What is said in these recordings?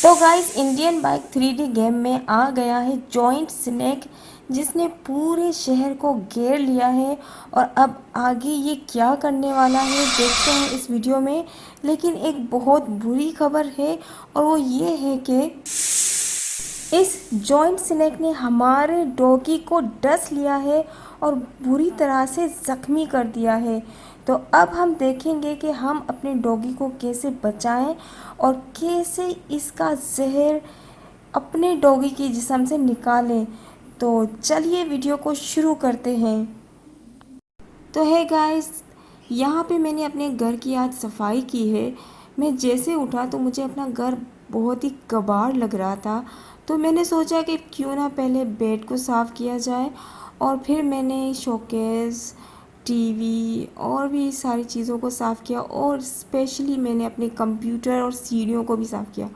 तो guys Indian bike 3D game में आ गया है जॉइंट स्नैक, जिसने पूरे शहर को घेर लिया है। और अब आगे ये क्या करने वाला है देखते हैं इस वीडियो में। लेकिन एक बहुत बुरी खबर है, और वो ये है कि इस जॉइंट स्नैक ने हमारे डॉगी को डस लिया है और बुरी तरह से ज़ख्मी कर दिया है। तो अब हम देखेंगे कि हम अपने डॉगी को कैसे बचाएं और कैसे इसका जहर अपने डॉगी के जिस्म से निकालें। तो चलिए वीडियो को शुरू करते हैं। तो है गाइस, यहाँ पे मैंने अपने घर की आज सफाई की है। मैं जैसे उठा तो मुझे अपना घर बहुत ही कबाड़ लग रहा था। तो मैंने सोचा कि क्यों ना पहले बेड को साफ़ किया जाए, और फिर मैंने शोकेस, टीवी और भी सारी चीज़ों को साफ़ किया, और स्पेशली मैंने अपने कंप्यूटर और सीढ़ियों को भी साफ़ किया।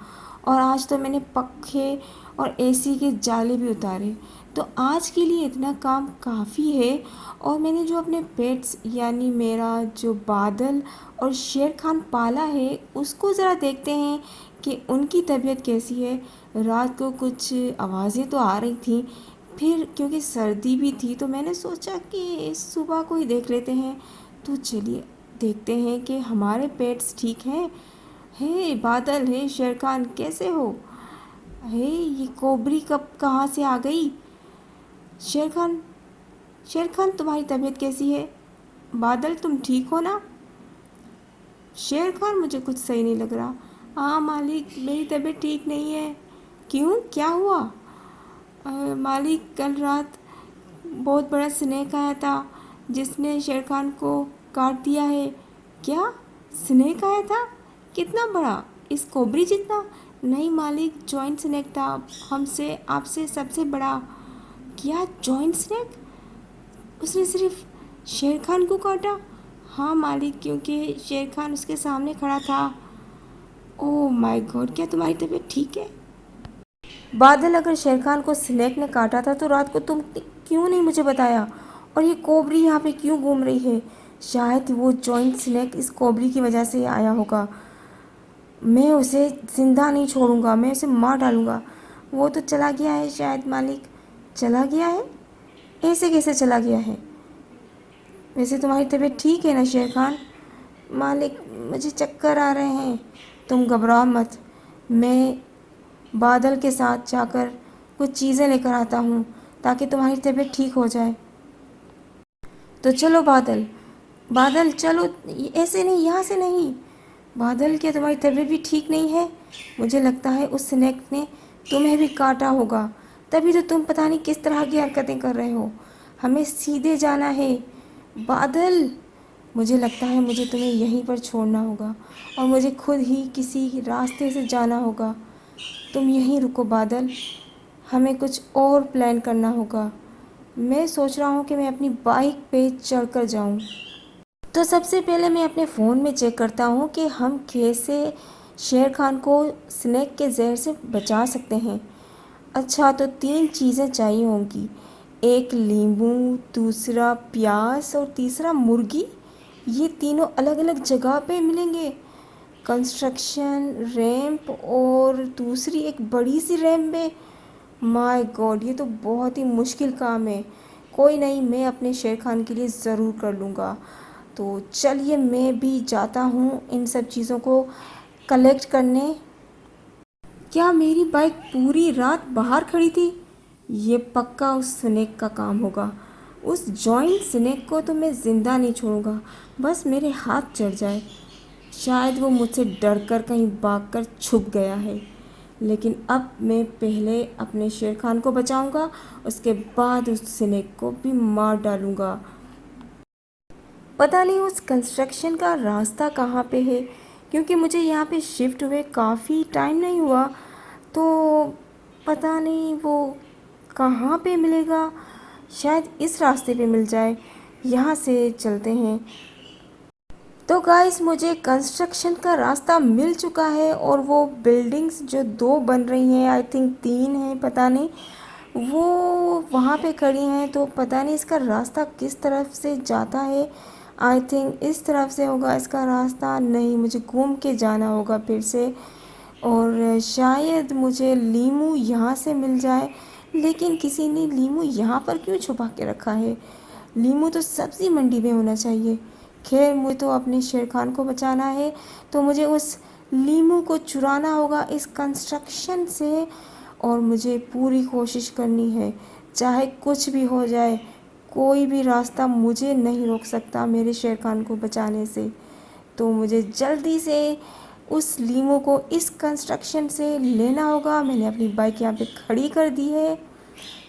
और आज तो मैंने पंखे और एसी के जाले भी उतारे। तो आज के लिए इतना काम काफ़ी है। और मैंने जो अपने पेट्स यानी मेरा जो बादल और शेर खान पाला है, उसको ज़रा देखते हैं कि उनकी तबीयत कैसी है। रात को कुछ आवाज़ें तो आ रही थी, फिर क्योंकि सर्दी भी थी तो मैंने सोचा कि सुबह को ही देख लेते हैं। तो चलिए देखते हैं कि हमारे पेट्स ठीक हैं। हे बादल, हे शेर खान, कैसे हो? हे ये कोबरी कब कहाँ से आ गई? शेर खान, शेर खान तुम्हारी तबीयत कैसी है? बादल तुम ठीक हो ना? शेर खान मुझे कुछ सही नहीं लग रहा। हाँ मालिक, मेरी तबीयत ठीक नहीं है। क्यों, क्या हुआ? मालिक, कल रात बहुत बड़ा स्नेक आया था जिसने शेर खान को काट दिया है। क्या? स्नेक आया था? कितना बड़ा? इस कोबरी जितना? नहीं मालिक, जॉइंट स्नेक था, हमसे आपसे सबसे बड़ा। क्या जॉइंट स्नेक? उसने सिर्फ शेर खान को काटा? हाँ मालिक, क्योंकि शेर खान उसके सामने खड़ा था। ओह माय गॉड, क्या तुम्हारी तबीयत ठीक है? बादल, अगर शेर खान को स्नेक ने काटा था तो रात को तुम क्यों नहीं मुझे बताया? और ये कोबरी यहाँ पे क्यों घूम रही है? शायद वो जॉइंट स्नेक इस कोबरी की वजह से आया होगा। मैं उसे जिंदा नहीं छोड़ूंगा, मैं उसे मार डालूंगा। वो तो चला गया है शायद मालिक। चला गया है? ऐसे कैसे चला गया है? वैसे तुम्हारी तबीयत ठीक है ना शेर खान? मालिक, मुझे चक्कर आ रहे हैं। तुम घबराओ मत, मैं बादल के साथ जाकर कुछ चीज़ें लेकर आता हूँ ताकि तुम्हारी तबीयत ठीक हो जाए। तो चलो बादल, बादल चलो, ऐसे नहीं, यहाँ से नहीं। बादल, क्या तुम्हारी तबीयत भी ठीक नहीं है? मुझे लगता है उस स्नेक ने तुम्हें भी काटा होगा, तभी तो तुम पता नहीं किस तरह की हरकतें कर रहे हो। हमें सीधे जाना है। बादल, मुझे लगता है मुझे तुम्हें यहीं पर छोड़ना होगा और मुझे खुद ही किसी रास्ते से जाना होगा। तुम यहीं रुको बादल, हमें कुछ और प्लान करना होगा। मैं सोच रहा हूँ कि मैं अपनी बाइक पे चढ़कर जाऊँ। तो सबसे पहले मैं अपने फ़ोन में चेक करता हूँ कि हम कैसे शेर खान को स्नेक के जहर से बचा सकते हैं। अच्छा, तो 3 चीज़ें चाहिए होंगी। एक नींबू, दूसरा प्याज और तीसरा मुर्गी। ये तीनों अलग अलग जगह पे मिलेंगे। कंस्ट्रक्शन रैंप और दूसरी एक बड़ी सी रैंप में। माय गॉड, ये तो बहुत ही मुश्किल काम है। कोई नहीं, मैं अपने शेर खान के लिए ज़रूर कर लूँगा। तो चलिए मैं भी जाता हूँ इन सब चीज़ों को कलेक्ट करने। क्या मेरी बाइक पूरी रात बाहर खड़ी थी? ये पक्का उस स्नेक का काम होगा। उस जॉइंट स्नेक को तो मैं ज़िंदा नहीं छोड़ूंगा, बस मेरे हाथ चढ़ जाए। शायद वो मुझसे डरकर कहीं भागकर छुप गया है। लेकिन अब मैं पहले अपने शेर खान को बचाऊंगा, उसके बाद उस स्नेक को भी मार डालूंगा। पता नहीं उस कंस्ट्रक्शन का रास्ता कहाँ पे है, क्योंकि मुझे यहाँ पे शिफ्ट हुए काफ़ी टाइम नहीं हुआ। तो पता नहीं वो कहाँ पे मिलेगा। शायद इस रास्ते पे मिल जाए, यहाँ से चलते हैं। तो गाइस, मुझे कंस्ट्रक्शन का रास्ता मिल चुका है, और वो बिल्डिंग्स जो 2 बन रही हैं, आई थिंक 3 हैं, पता नहीं, वो वहाँ पे खड़ी हैं। तो पता नहीं इसका रास्ता किस तरफ से जाता है। आई थिंक इस तरफ से होगा इसका रास्ता। नहीं, मुझे घूम के जाना होगा फिर से। और शायद मुझे लीमू यहाँ से मिल जाए, लेकिन किसी ने लीमू यहाँ पर क्यों छुपा के रखा है? लीमू तो सब्ज़ी मंडी में होना चाहिए। खैर, मुझे तो अपने शेर खान को बचाना है, तो मुझे उस लीमू को चुराना होगा इस कंस्ट्रक्शन से, और मुझे पूरी कोशिश करनी है। चाहे कुछ भी हो जाए, कोई भी रास्ता मुझे नहीं रोक सकता मेरे शेर खान को बचाने से। तो मुझे जल्दी से उस लीमू को इस कंस्ट्रक्शन से लेना होगा। मैंने अपनी बाइक यहाँ पे खड़ी कर दी है,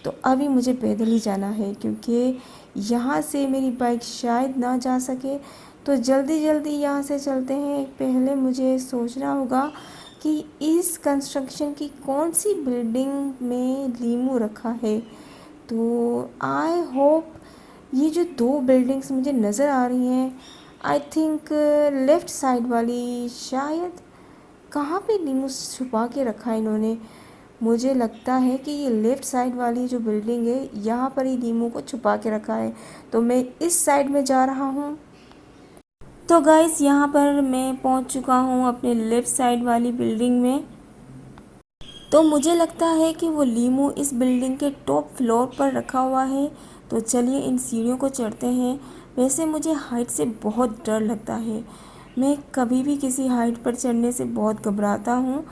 तो अभी मुझे पैदल ही जाना है, क्योंकि यहाँ से मेरी बाइक शायद ना जा सके। तो जल्दी जल्दी यहाँ से चलते हैं। पहले मुझे सोचना होगा कि इस कंस्ट्रक्शन की कौन सी बिल्डिंग में लीमू रखा है। तो आई होप ये जो दो बिल्डिंग्स मुझे नज़र आ रही हैं, आई थिंक लेफ़्ट साइड वाली, शायद कहाँ पे लीमू छुपा के रखा है इन्होंने। मुझे लगता है कि ये लेफ़्ट साइड वाली जो बिल्डिंग है, यहाँ पर ही लीमू को छुपा के रखा है। तो मैं इस साइड में जा रहा हूँ। तो गाइस, यहाँ पर मैं पहुँच चुका हूँ अपने लेफ़्ट साइड वाली बिल्डिंग में। तो मुझे लगता है कि वो लीमू इस बिल्डिंग के टॉप फ्लोर पर रखा हुआ है। तो चलिए इन सीढ़ियों को चढ़ते हैं। वैसे मुझे हाइट से बहुत डर लगता है। मैं कभी भी किसी हाइट पर चढ़ने से बहुत घबराता हूँ।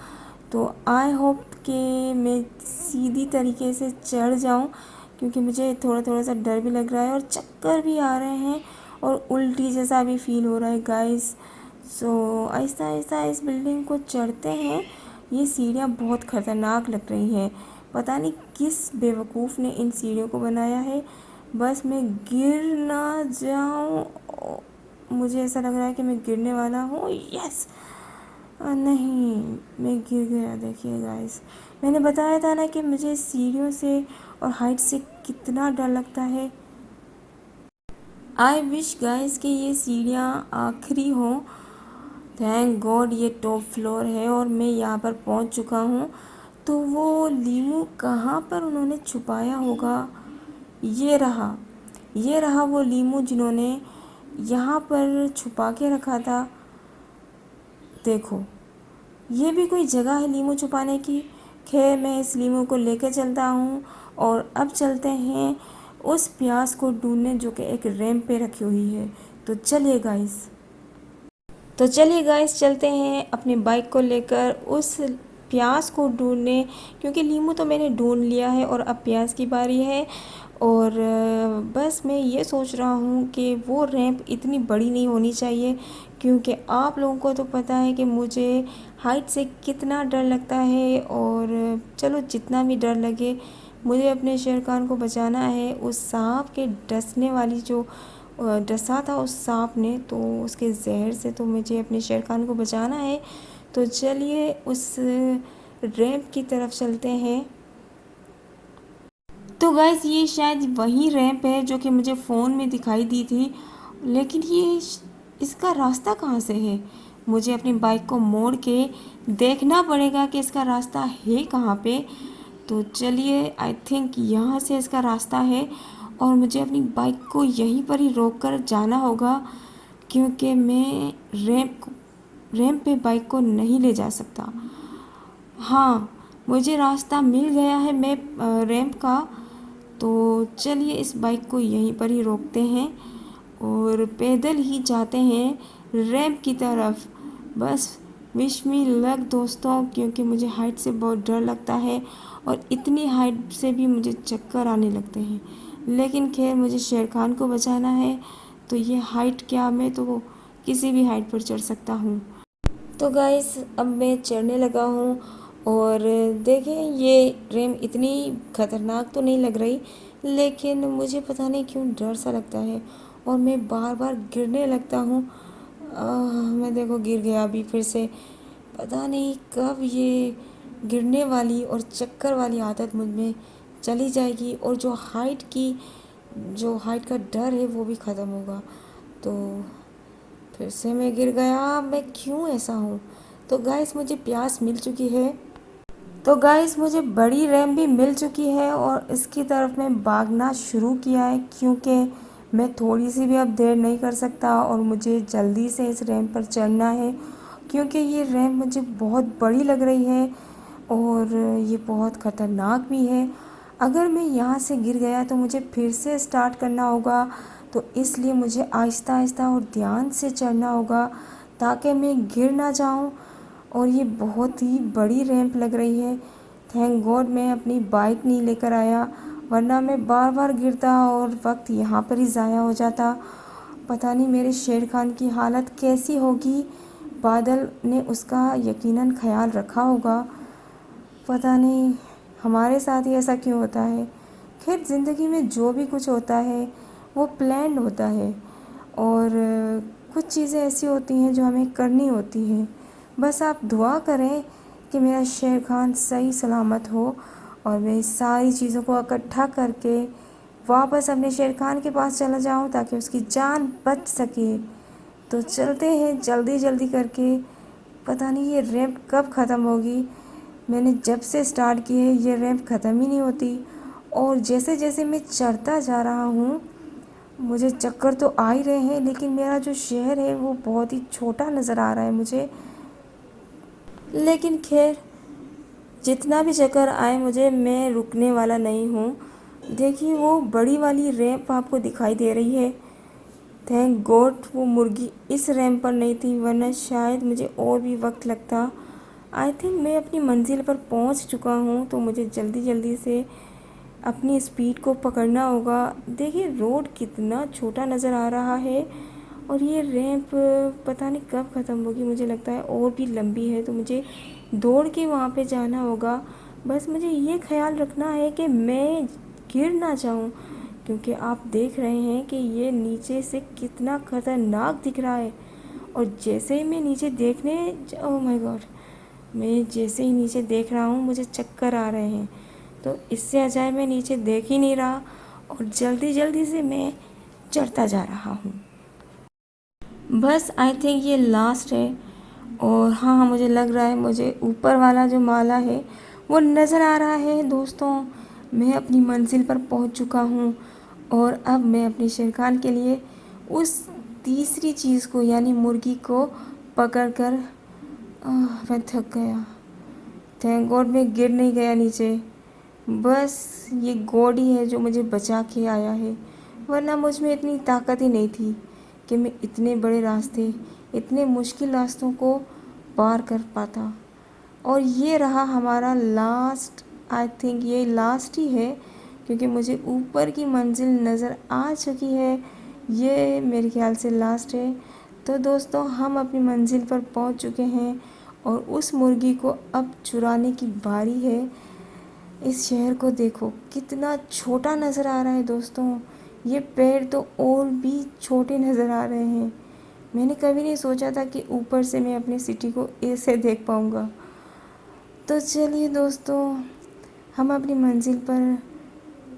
तो आई होप कि मैं सीधी तरीके से चढ़ जाऊँ, क्योंकि मुझे थोड़ा थोड़ा सा डर भी लग रहा है और चक्कर भी आ रहे हैं और उल्टी जैसा भी फील हो रहा है गाइस। सो आहिस्ता आहिस्ता इस बिल्डिंग को चढ़ते हैं। ये सीढ़ियाँ बहुत ख़तरनाक लग रही हैं। पता नहीं किस बेवकूफ़ ने इन सीढ़ियों को बनाया है। बस मैं गिर ना जाऊँ। मुझे ऐसा लग रहा है कि मैं गिरने वाला हूँ। यस, नहीं, मैं गिर गया। देखिए गाइस, मैंने बताया था ना कि मुझे सीढ़ियों से और हाइट से कितना डर लगता है। आई विश गाइस कि ये सीढ़ियाँ आखिरी हों। थैंक गॉड ये टॉप फ्लोर है और मैं यहाँ पर पहुँच चुका हूँ। तो वो लीमू कहाँ पर उन्होंने छुपाया होगा? ये रहा वो लीमू जिन्होंने यहाँ पर छुपा के रखा था। देखो, ये भी कोई जगह है लीमू छुपाने की। खैर, मैं इस लीमू को लेकर चलता हूँ और अब चलते हैं उस प्यास को ढूंढने जो कि एक रैंप पे रखी हुई है। तो चलिए गाइस, चलते हैं अपनी बाइक को लेकर उस प्यास को ढूंढने, क्योंकि लीमू तो मैंने ढूंढ लिया है और अब प्यास की बारी है। और बस मैं ये सोच रहा हूँ कि वो रैंप इतनी बड़ी नहीं होनी चाहिए, क्योंकि आप लोगों को तो पता है कि मुझे हाइट से कितना डर लगता है। और चलो, जितना भी डर लगे, मुझे अपने शेर खान को बचाना है उस सांप के डसने वाली जो डसा था उस सांप ने, तो उसके जहर से तो मुझे अपने शेर खान को बचाना है। तो चलिए उस रैंप की तरफ चलते हैं। तो गाइस, ये शायद वही रैंप है जो कि मुझे फ़ोन में दिखाई दी थी, लेकिन इसका रास्ता कहाँ से है? मुझे अपनी बाइक को मोड़ के देखना पड़ेगा कि इसका रास्ता है कहाँ पे। तो चलिए, आई थिंक यहाँ से इसका रास्ता है और मुझे अपनी बाइक को यहीं पर ही रोक कर जाना होगा, क्योंकि मैं रैंप पे बाइक को नहीं ले जा सकता। हाँ, मुझे रास्ता मिल गया है रैंप का। तो चलिए इस बाइक को यहीं पर ही रोकते हैं और पैदल ही जाते हैं रैंप की तरफ। बस विश मी लक दोस्तों, क्योंकि मुझे हाइट से बहुत डर लगता है और इतनी हाइट से भी मुझे चक्कर आने लगते हैं। लेकिन खैर, मुझे शेर खान को बचाना है, तो ये हाइट क्या, मैं तो किसी भी हाइट पर चढ़ सकता हूँ। तो गाइस, अब मैं चढ़ने लगा हूँ और देखें, ये रैंप इतनी ख़तरनाक तो नहीं लग रही, लेकिन मुझे पता नहीं क्यों डर सा लगता है और मैं बार बार गिरने लगता हूँ। मैं देखो गिर गया अभी फिर से। पता नहीं कब ये गिरने वाली और चक्कर वाली आदत मुझ में चली जाएगी और जो हाइट का डर है वो भी ख़त्म होगा। तो फिर से मैं गिर गया। मैं क्यों ऐसा हूँ? तो गाइस, मुझे प्यास मिल चुकी है। तो गाइस, मुझे बड़ी रैंप भी मिल चुकी है और इसकी तरफ मैं भागना शुरू किया है, क्योंकि मैं थोड़ी सी भी अब देर नहीं कर सकता और मुझे जल्दी से इस रैंप पर चढ़ना है। क्योंकि ये रैंप मुझे बहुत बड़ी लग रही है और ये बहुत ख़तरनाक भी है। अगर मैं यहाँ से गिर गया तो मुझे फिर से स्टार्ट करना होगा, तो इसलिए मुझे आहिस्ता आहिस्ता और ध्यान से चढ़ना होगा ताकि मैं गिर ना जाऊँ। और ये बहुत ही बड़ी रैंप लग रही है। थैंक गॉड मैं अपनी बाइक नहीं लेकर आया, वरना मैं बार बार गिरता और वक्त यहाँ पर ही ज़ाया हो जाता। पता नहीं मेरे शेर खान की हालत कैसी होगी। बादल ने उसका यकीनन ख्याल रखा होगा। पता नहीं हमारे साथ ही ऐसा क्यों होता है। खैर ज़िंदगी में जो भी कुछ होता है वो प्लान्ड होता है, और कुछ चीज़ें ऐसी होती हैं जो हमें करनी होती हैं। बस आप दुआ करें कि मेरा शेर खान सही सलामत हो और मैं इस सारी चीज़ों को इकट्ठा करके वापस अपने शेर खान के पास चला जाऊं ताकि उसकी जान बच सके। तो चलते हैं जल्दी जल्दी करके। पता नहीं ये रैंप कब ख़त्म होगी। मैंने जब से स्टार्ट की है ये रैंप ख़त्म ही नहीं होती, और जैसे जैसे मैं चढ़ता जा रहा हूँ मुझे चक्कर तो आ ही रहे हैं, लेकिन मेरा जो शहर है वो बहुत ही छोटा नज़र आ रहा है मुझे। लेकिन खैर जितना भी चक्कर आए मुझे, मैं रुकने वाला नहीं हूँ। देखिए वो बड़ी वाली रैंप आपको दिखाई दे रही है। थैंक गॉड वो मुर्गी इस रैंप पर नहीं थी, वरना शायद मुझे और भी वक्त लगता। आई थिंक मैं अपनी मंजिल पर पहुंच चुका हूं, तो मुझे जल्दी जल्दी से अपनी स्पीड को पकड़ना होगा। देखिए रोड कितना छोटा नज़र आ रहा है, और ये रैंप पता नहीं कब ख़त्म होगी। मुझे लगता है और भी लंबी है, तो मुझे दौड़ के वहाँ पे जाना होगा। बस मुझे ये ख्याल रखना है कि मैं गिर ना जाऊँ, क्योंकि आप देख रहे हैं कि ये नीचे से कितना ख़तरनाक दिख रहा है। और जैसे ही मैं नीचे देखने, ओह माय गॉड, मैं जैसे ही नीचे देख रहा हूँ मुझे चक्कर आ रहे हैं। तो इससे अच्छा मैं नीचे देख ही नहीं रहा और जल्दी जल्दी से मैं चढ़ता जा रहा हूँ। बस आई थिंक ये लास्ट है। और हाँ हाँ मुझे लग रहा है मुझे ऊपर वाला जो माला है वो नज़र आ रहा है। दोस्तों मैं अपनी मंजिल पर पहुँच चुका हूँ, और अब मैं अपने शेर खान के लिए उस तीसरी चीज़ को यानी मुर्गी को पकड़ कर मैं थक गया। थैंक गॉड मैं गिर नहीं गया नीचे। बस ये गॉड ही है जो मुझे बचा के आया है, वरना मुझ में इतनी ताकत ही नहीं थी कि मैं इतने बड़े रास्ते, इतने मुश्किल रास्तों को पार कर पाता। और ये रहा हमारा लास्ट, आई थिंक ये लास्ट ही है, क्योंकि मुझे ऊपर की मंजिल नज़र आ चुकी है। ये मेरे ख्याल से लास्ट है। तो दोस्तों हम अपनी मंजिल पर पहुंच चुके हैं, और उस मुर्गी को अब चुराने की बारी है। इस शहर को देखो कितना छोटा नज़र आ रहा है दोस्तों। ये पेड़ तो और भी छोटे नज़र आ रहे हैं। मैंने कभी नहीं सोचा था कि ऊपर से मैं अपनी सिटी को ऐसे देख पाऊँगा। तो चलिए दोस्तों हम अपनी मंजिल पर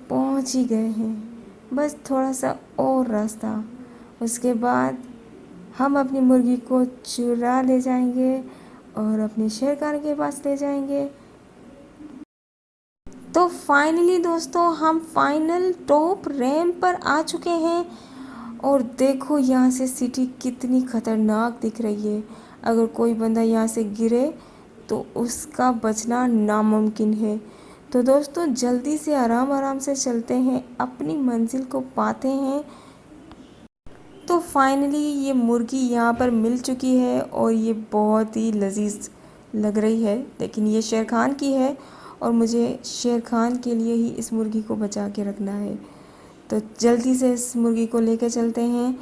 पहुंच ही गए हैं। बस थोड़ा सा और रास्ता, उसके बाद हम अपनी मुर्गी को चुरा ले जाएंगे और अपने शेर खान के पास ले जाएंगे। तो फाइनली दोस्तों हम फाइनल टॉप रैंप पर आ चुके हैं, और देखो यहाँ से सिटी कितनी ख़तरनाक दिख रही है। अगर कोई बंदा यहाँ से गिरे तो उसका बचना नामुमकिन है। तो दोस्तों जल्दी से आराम आराम से चलते हैं, अपनी मंजिल को पाते हैं। तो फाइनली ये मुर्गी यहाँ पर मिल चुकी है, और ये बहुत ही लजीज लग रही है, लेकिन ये शेर खान की है और मुझे शेर खान के लिए ही इस मुर्गी को बचा के रखना है। तो जल्दी से इस मुर्गी को लेकर चलते हैं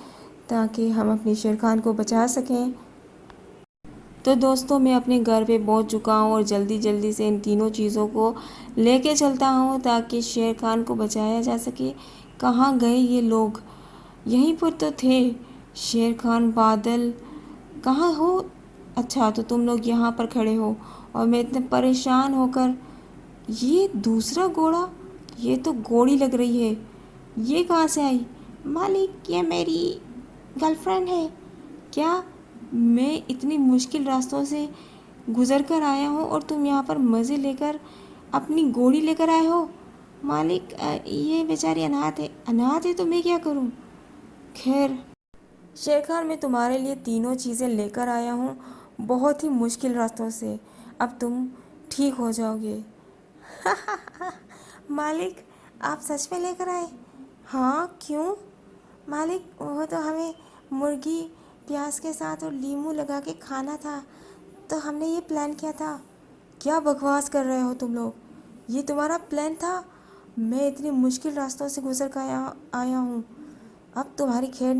ताकि हम अपने शेर खान को बचा सकें। तो दोस्तों मैं अपने घर पे पहुंच चुका हूं, और जल्दी जल्दी से इन तीनों चीज़ों को लेके चलता हूं ताकि शेर खान को बचाया जा सके। कहाँ गए ये लोग? यहीं पर तो थे। शेर खान, बादल कहाँ हो? अच्छा तो तुम लोग यहाँ पर खड़े हो, और मैं इतने परेशान होकर, ये दूसरा घोड़ा, ये तो घोड़ी लग रही है, ये कहाँ से आई? मालिक ये मेरी गर्लफ्रेंड है। क्या? मैं इतनी मुश्किल रास्तों से गुज़र कर आया हूँ और तुम यहाँ पर मज़े लेकर अपनी घोड़ी लेकर आए हो? मालिक ये बेचारी अनाथ है। अनाथ है तो मैं क्या करूँ? खैर शेर खान मैं तुम्हारे लिए तीनों चीज़ें लेकर आया हूँ, बहुत ही मुश्किल रास्तों से। अब तुम ठीक हो जाओगे। मालिक, आप सच में लेकर आए? हाँ, क्यों? मालिक, वो तो हमें मुर्गी प्याज के साथ और लीमू लगा के खाना था, तो हमने ये प्लान किया था। क्या बकवास कर रहे हो तुम लोग? ये तुम्हारा प्लान था? मैं इतनी मुश्किल रास्तों से गुजर कर आया हूँ। अब तुम्हारी खैर